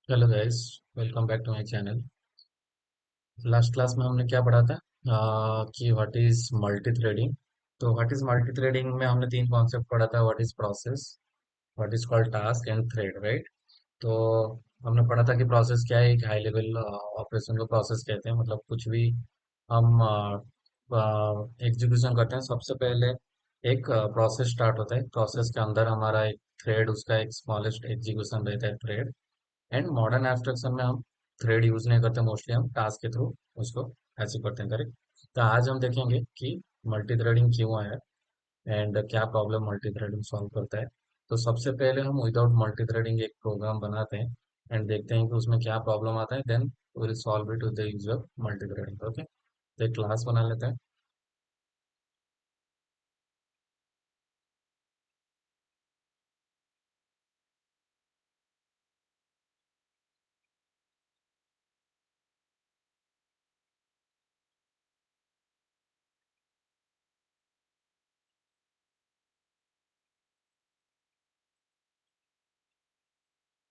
Hello guys, welcome back to my channel. Last class में हमने क्या पढ़ा था कि व्हाट इज मल्टी थ्रेडिंग। तो व्हाट इज मल्टी थ्रेडिंग में हमने तीन कॉन्सेप्ट पढ़ा था। What is process, what is called task and thread, right. तो हमने पढ़ा था कि प्रोसेस क्या है, एक हाई लेवल ऑपरेशन को प्रोसेस कहते हैं। मतलब कुछ भी हम एग्जीक्यूशन करते हैं, सबसे पहले एक प्रोसेस स्टार्ट होता है। प्रोसेस के अंदर हमारा एक थ्रेड, उसका एक स्मॉलेस्ट एग्जीक्यूशन रहता है, थ्रेड। एंड मॉडर्न एब्स्ट्रैक्शन में हम थ्रेड यूज नहीं करते, मोस्टली हम टास्क के थ्रू उसको ऐसे करते हैं, करेक्ट। तो आज हम देखेंगे कि मल्टी थ्रेडिंग क्यों है एंड क्या प्रॉब्लम मल्टी थ्रेडिंग सॉल्व करता है। तो सबसे पहले हम विदाउट मल्टी थ्रेडिंग एक प्रोग्राम बनाते हैं एंड देखते हैं कि उसमें क्या प्रॉब्लम आता है, then will solve it with the use of multithreading. Okay, तो एक क्लास बना लेते हैं।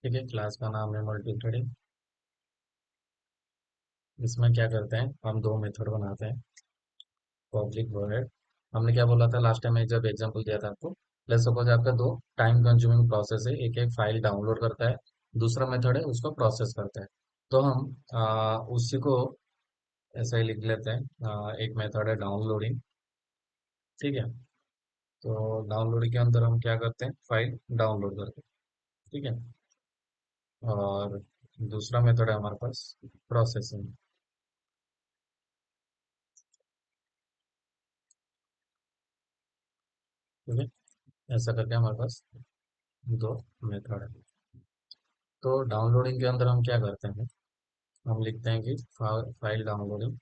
ठीक है, क्लास का नाम है मल्टी थ्रेडिंग। इसमें क्या करते हैं, हम दो मेथड बनाते हैं। पब्लिक वॉइड, हमने क्या बोला था लास्ट टाइम, जब एग्जांपल दिया था आपको। लेट्स सपोज आपका दो टाइम कंज्यूमिंग प्रोसेस है, एक एक फाइल डाउनलोड करता है, दूसरा मेथड है उसको प्रोसेस करता है। तो हम उसी को ऐसा ही लिख लेते हैं। एक मेथड है डाउनलोडिंग, ठीक है। तो डाउनलोडिंग के अंदर हम क्या करते हैं, फाइल डाउनलोड करते हैं, ठीक है। और दूसरा मेथड है हमारे पास प्रोसेसिंग, ठीक है। ऐसा करके हमारे पास दो मेथड है। तो डाउनलोडिंग के अंदर हम क्या करते हैं, हम लिखते हैं कि file downloading,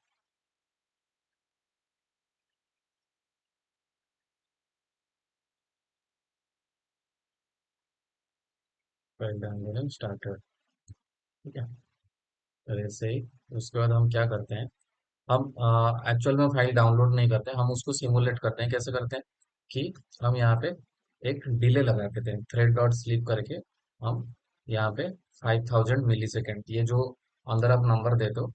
file downloading started, ठीक है। तो ऐसे ही उसके बाद हम क्या करते हैं, हम एक्चुअल में फाइल डाउनलोड नहीं करते, हम उसको सिमुलेट करते हैं। कैसे करते हैं कि हम यहाँ पे एक डिले लगा देते हैं, थ्रेड डॉट स्लीप करके। हम यहाँ पे 5000 मिली सेकेंड, ये जो अंदर आप नंबर देते हो,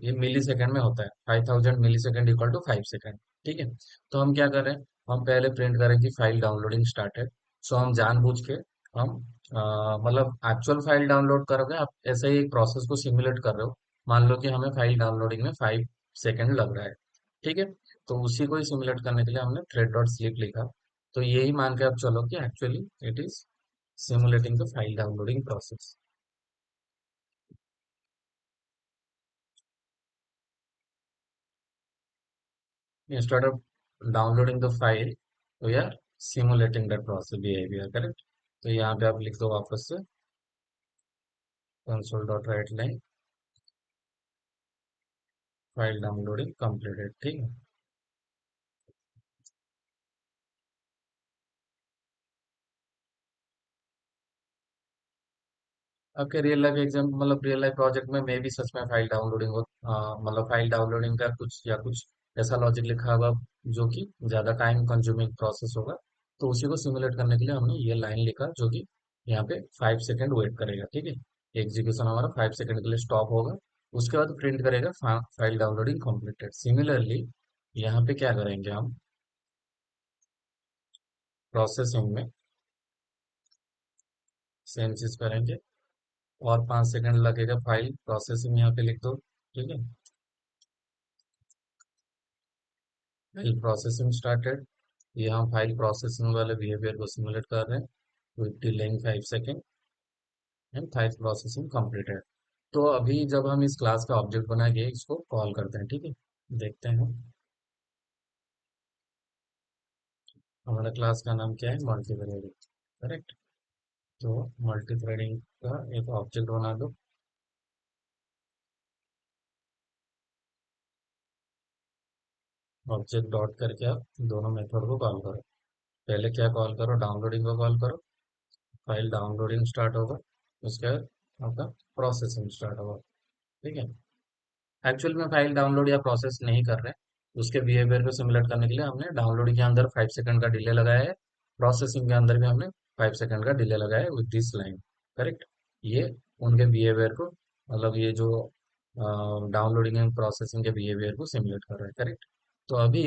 ये मिली सेकेंड में होता है। 5000 मिली सेकेंड इक्वल टू 5 सेकेंड, ठीक है। तो हम क्या कर रहे हैं, हम पहले प्रिंट करें कि फाइल डाउनलोडिंग स्टार्टेड। सो हम जानबूझ के हम मतलब एक्चुअल फाइल डाउनलोड करोगे आप, ऐसे ही एक प्रोसेस को सिमुलेट कर रहे हो। मान लो कि हमें फाइल डाउनलोडिंग में 5 सेकेंड लग रहा है, ठीक है। तो उसी को ही सिमुलेट करने के लिए हमने थ्रेड डॉट स्लीप लिखा। तो यही मान के आप चलो कि actually it is simulating the file downloading process. Instead of downloading the file, we are simulating that process behaviour, correct. तो यहाँ पे आप लिख दो वापस से console dot write line, file downloading completed, ठीक है। आपके रियल लाइफ एग्जाम, मतलब रियल लाइफ प्रोजेक्ट में मे भी सच में फाइल डाउनलोडिंग हो, मतलब फाइल डाउनलोडिंग का कुछ या कुछ ऐसा लॉजिक लिखा होगा जो कि ज्यादा टाइम कंज्यूमिंग प्रोसेस होगा। तो उसी को सिमुलेट करने के लिए हमने ये लाइन लिखा, जो कि यहाँ पे 5 सेकेंड वेट करेगा, ठीक है। एग्जीक्यूशन हमारा 5 सेकेंड के लिए स्टॉप होगा, उसके बाद प्रिंट करेगा फाइल डाउनलोडिंग कंप्लीटेड। सिमिलरली यहाँ पे क्या करेंगे, हम प्रोसेसिंग में सेम चीज करेंगे। और 5 सेकेंड लगेगा, फाइल प्रोसेसिंग यहाँ पे लिख दो, ठीक है। फाइल प्रोसेसिंग स्टार्टेड, ये हम फाइल प्रोसेसिंग वाले बिहेवियर को सिमुलेट कर रहे हैं with delaying 5 second and file processing completed. तो अभी जब हम इस क्लास का ऑब्जेक्ट बनाएंगे, इसको कॉल करते हैं, ठीक है। देखते हैं हमारा क्लास का नाम क्या है, मल्टी थ्रेडिंग, करेक्ट। तो मल्टी थ्रेडिंग का एक ऑब्जेक्ट बना दो। ऑब्जेक्ट डॉट करके आप दोनों मेथड को कॉल करो। पहले क्या कॉल करो, डाउनलोडिंग को कॉल करो। फाइल डाउनलोडिंग स्टार्ट होगा, उसके बाद आपका प्रोसेसिंग स्टार्ट होगा, ठीक है। एक्चुअल में फाइल डाउनलोड या प्रोसेस नहीं कर रहे हैं, उसके बिहेवियर को सिमुलेट करने के लिए हमने डाउनलोडिंग के अंदर 5 सेकंड का डिले लगाया है, प्रोसेसिंग के अंदर भी हमने 5 सेकंड का डिले लगाया है विद दिस लाइन, करेक्ट। ये उनके बिहेवियर को, मतलब ये जो डाउनलोडिंग एंड प्रोसेसिंग के बिहेवियर को सिमुलेट कर रहा है, करेक्ट। तो अभी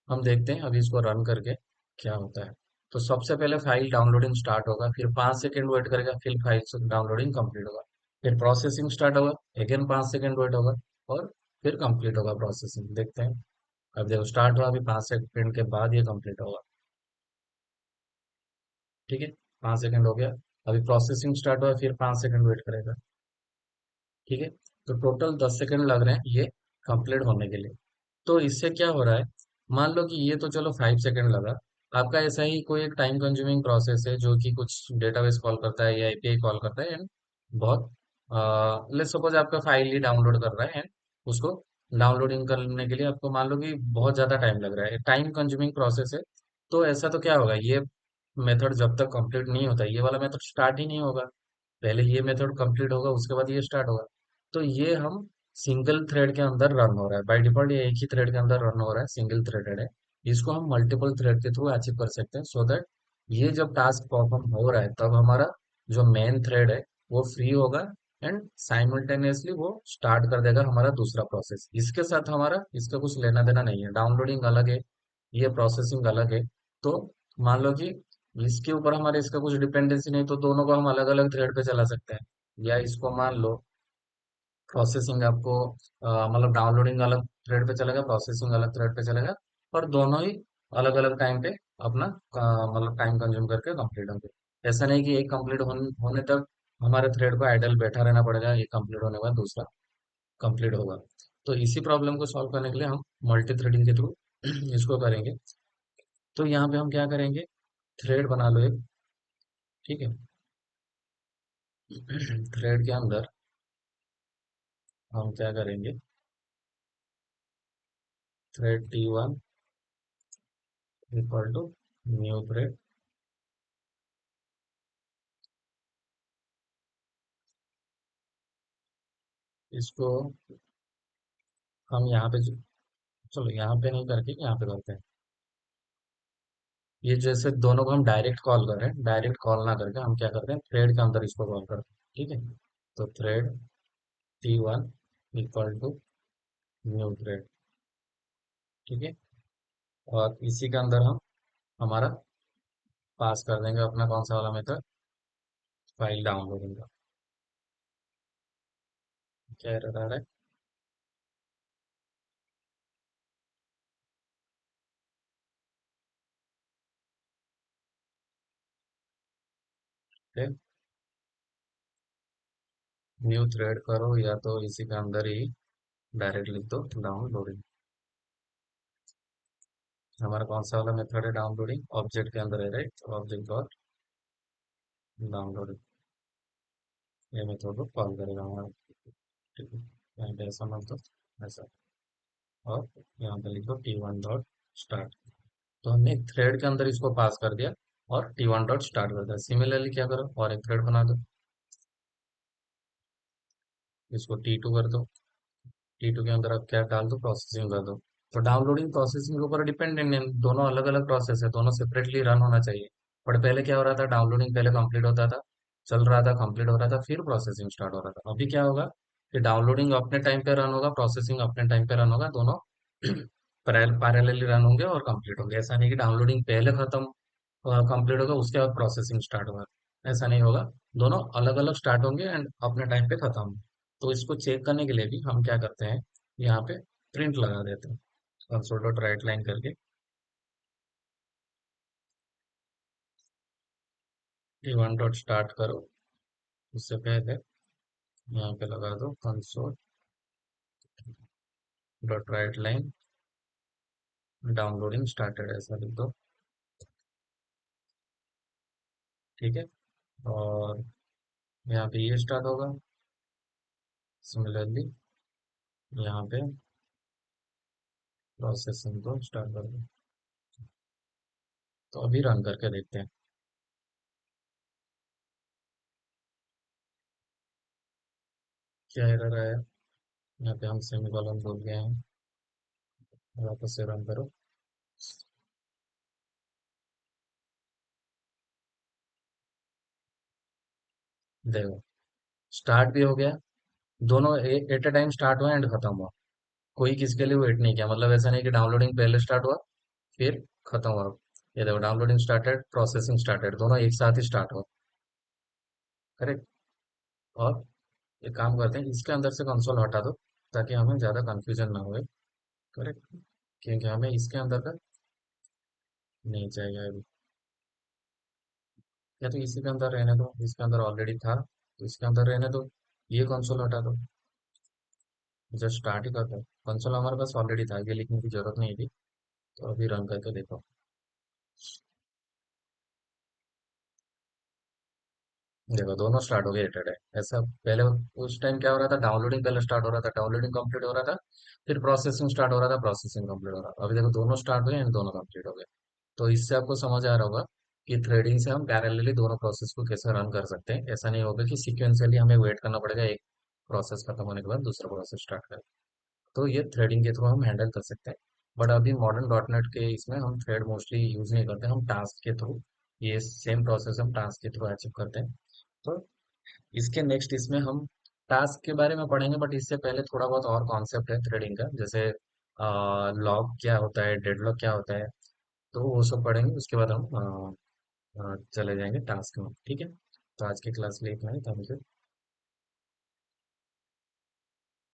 हम देखते हैं, अभी इसको रन करके क्या होता है। तो सबसे पहले फाइल डाउनलोडिंग स्टार्ट होगा, फिर 5 सेकेंड वेट करेगा, फिर फाइल डाउनलोडिंग कंप्लीट होगा, फिर प्रोसेसिंग स्टार्ट होगा, अगेन 5 सेकेंड वेट होगा, और फिर कंप्लीट होगा प्रोसेसिंग। देखते हैं, अब देखो स्टार्ट हुआ, अभी 5 सेकेंड के बाद ये कंप्लीट होगा। ठीक है, 5 सेकेंड हो गया, अभी प्रोसेसिंग स्टार्ट हुआ, फिर 5 सेकेंड वेट करेगा। ठीक है, तो टोटल 10 सेकेंड लग रहे हैं ये कंप्लीट होने के लिए। तो इससे क्या हो रहा है, मान लो कि ये तो चलो 5 सेकेंड लगा, आपका ऐसा ही कोई एक टाइम कंज्यूमिंग प्रोसेस है जो कि कुछ डेटाबेस कॉल करता है या एपीआई कॉल करता है, एंड बहुत लेट्स सपोज आपका फाइल ही डाउनलोड कर रहा है, एंड उसको डाउनलोडिंग करने के लिए आपको मान लो कि बहुत ज़्यादा टाइम लग रहा है, टाइम कंज्यूमिंग प्रोसेस है। तो ऐसा तो क्या होगा, ये मेथड जब तक कंप्लीट नहीं होता, ये वाला मेथड स्टार्ट ही नहीं होगा। पहले ये मेथड कंप्लीट होगा, उसके बाद ये स्टार्ट होगा। तो ये हम सिंगल थ्रेड के अंदर रन हो रहा है, बाय डिफॉल्ट ये एक ही थ्रेड के अंदर रन हो रहा है, सिंगल थ्रेडेड है। इसको हम मल्टीपल थ्रेड के थ्रू अचीव कर सकते हैं, सो दैट ये जब टास्क परफॉर्म हो रहा है तब हमारा जो मेन थ्रेड है वो फ्री होगा, एंड साइमल्टेनियसली वो स्टार्ट कर देगा हमारा दूसरा प्रोसेस। इसके साथ हमारा इसका कुछ लेना देना नहीं है, डाउनलोडिंग अलग है, ये प्रोसेसिंग अलग है। तो मान लो कि इसके ऊपर हमारे इसका कुछ डिपेंडेंसी नहीं, तो दोनों को हम अलग अलग थ्रेड पे चला सकते हैं। या इसको मान लो प्रोसेसिंग आपको मतलब डाउनलोडिंग अलग थ्रेड पे चलेगा, प्रोसेसिंग अलग थ्रेड पे चलेगा, और दोनों ही अलग अलग टाइम पे अपना मतलब टाइम कंज्यूम करके कंप्लीट होंगे। ऐसा नहीं कि एक कंप्लीट होने तक हमारे थ्रेड को आइडल बैठा रहना पड़ेगा, एक कंप्लीट होने के बाद दूसरा कंप्लीट होगा। तो इसी प्रॉब्लम को सॉल्व करने के लिए हम मल्टी थ्रेडिंग के थ्रू इसको करेंगे। तो यहाँ पे हम क्या करेंगे, थ्रेड बना लो एक। ठीक है, थ्रेड के अंदर हम क्या करेंगे, thread T1 equal to new thread. इसको हम यहाँ पे चलो यहाँ पे नहीं करके यहाँ पे करते हैं। ये जैसे दोनों को हम डायरेक्ट कॉल कर रहे हैं, डायरेक्ट कॉल ना करके हम क्या करते हैं, थ्रेड के अंदर इसको कॉल करते हैं। ठीक है, तो thread T1 equal to new thread. ठीक है, और इसी के अंदर हम हमारा पास कर देंगे अपना कौन सा वाला मेथड, फाइल डाउनलोडिंग का। क्या एरर आ रहा है, न्यू थ्रेड करो, या तो इसी के अंदर ही डायरेक्ट लिख दो डाउनलोडिंग। हमारा कौन सा वाला मेथड है, डाउनलोडिंग, ऑब्जेक्ट के अंदर है, राइट, ऑब्जेक्ट डॉट डाउनलोडिंग, ये मेथड को कॉल करेगा हमारा। ठीक है, यहाँ पे ऐसा मत दो, ऐसा, और यहाँ पे लिखो T1 डॉट स्टार्ट। तो हमने एक थ्रेड के अंदर इसको पास कर दिया, और T1 डॉट स्टार्ट कर दिया। सिमिलरली क्या करो, और एक थ्रेड बना दो, इसको T2 कर दो। T2 के अंदर आप क्या डाल दो, प्रोसेसिंग कर दो। तो डाउनलोडिंग प्रोसेसिंग के ऊपर डिपेंडेंट है, दोनों अलग अलग प्रोसेस है, दोनों सेपरेटली रन होना चाहिए। बट पहले क्या हो रहा था, डाउनलोडिंग पहले कंप्लीट होता था, चल रहा था, कंप्लीट हो रहा था, फिर प्रोसेसिंग स्टार्ट हो रहा था। अभी क्या होगा कि डाउनलोडिंग अपने टाइम पे रन होगा, प्रोसेसिंग अपने टाइम पे रन होगा, दोनों पैरेलली रन होंगे और कंप्लीट होंगे। ऐसा नहीं कि डाउनलोडिंग पहले खत्म कंप्लीट होगा उसके बाद प्रोसेसिंग स्टार्ट होगा, ऐसा नहीं होगा। दोनों अलग अलग स्टार्ट होंगे एंड अपने टाइम पे खत्म होंगे। तो इसको चेक करने के लिए भी हम क्या करते हैं, यहाँ पे प्रिंट लगा देते हैं, कंसोल डॉट राइट लाइन करके T1 डॉट स्टार्ट करो, उससे पहले यहाँ पे लगा दो console dot write line downloading started, ऐसा लिख दो। ठीक है, और यहाँ पे ये स्टार्ट होगा, सिमिलरली यहाँ पे प्रोसेसिंग को स्टार्ट कर दो। तो अभी रन करके देखते हैं क्या एरर आया। यहाँ पे हम सेमीकोलन भूल गए हैं, वापस से रन करो, देखो स्टार्ट भी हो गया, दोनों एट ए टाइम स्टार्ट हुआ एंड खत्म हुआ। कोई किसी के लिए वेट नहीं किया, मतलब ऐसा नहीं कि डाउनलोडिंग पहले स्टार्ट हुआ फिर खत्म हुआ। ये देखो, डाउनलोडिंग स्टार्टेड, प्रोसेसिंग स्टार्टेड, दोनों एक साथ ही स्टार्ट हुआ। करेक्ट। और एक काम करते हैं, इसके अंदर से कंसोल हटा दो ताकि हमें ज़्यादा कंफ्यूजन ना होए। करेक्ट। क्योंकि हमें इसके अंदर का नहीं चाहिए अभी। या तो इसी के अंदर रहने दो, इसके अंदर ऑलरेडी था तो इसके अंदर रहने दो। ये कंसोल हटा दो, जस्ट स्टार्ट ही करते हैं। कंसोल हमारे पास ऑलरेडी था, ये लिखने की जरूरत नहीं थी। तो अभी रन करके देखो। देखो दोनों स्टार्ट हो गए एट ऐसा पहले उस टाइम क्या हो रहा था, डाउनलोडिंग पहले स्टार्ट हो रहा था, डाउनलोडिंग कंप्लीट हो रहा था, फिर प्रोसेसिंग स्टार्ट हो रहा था, प्रोसेसिंग कंप्लीट हो रहा था। अभी देखो दोनों स्टार्ट हुए एंड दोनों कंप्लीट हो गए। तो इससे आपको समझ आ रहा होगा कि थ्रेडिंग से हम पैरेलली दोनों प्रोसेस को कैसे रन कर सकते हैं। ऐसा नहीं होगा कि सीक्वेंशियली हमें वेट करना पड़ेगा एक प्रोसेस खत्म होने के बाद दूसरा प्रोसेस स्टार्ट करें। तो ये थ्रेडिंग के थ्रू हम हैंडल कर सकते हैं। बट अभी मॉडर्न डॉट नेट के इसमें हम थ्रेड मोस्टली यूज नहीं करते, हम टास्क के थ्रू ये सेम प्रोसेस हम टास्क के थ्रू अचीव करते हैं। तो इसके नेक्स्ट इसमें हम टास्क के बारे में पढ़ेंगे, बट इससे पहले थोड़ा बहुत और कॉन्सेप्ट है थ्रेडिंग का, जैसे लॉग क्या होता है, डेडलॉक क्या होता है। तो वो सब पढ़ेंगे, उसके बाद हम चले जाएंगे टास्क में। ठीक है। तो आज की क्लास के लिए इतना ही, थैंक यू।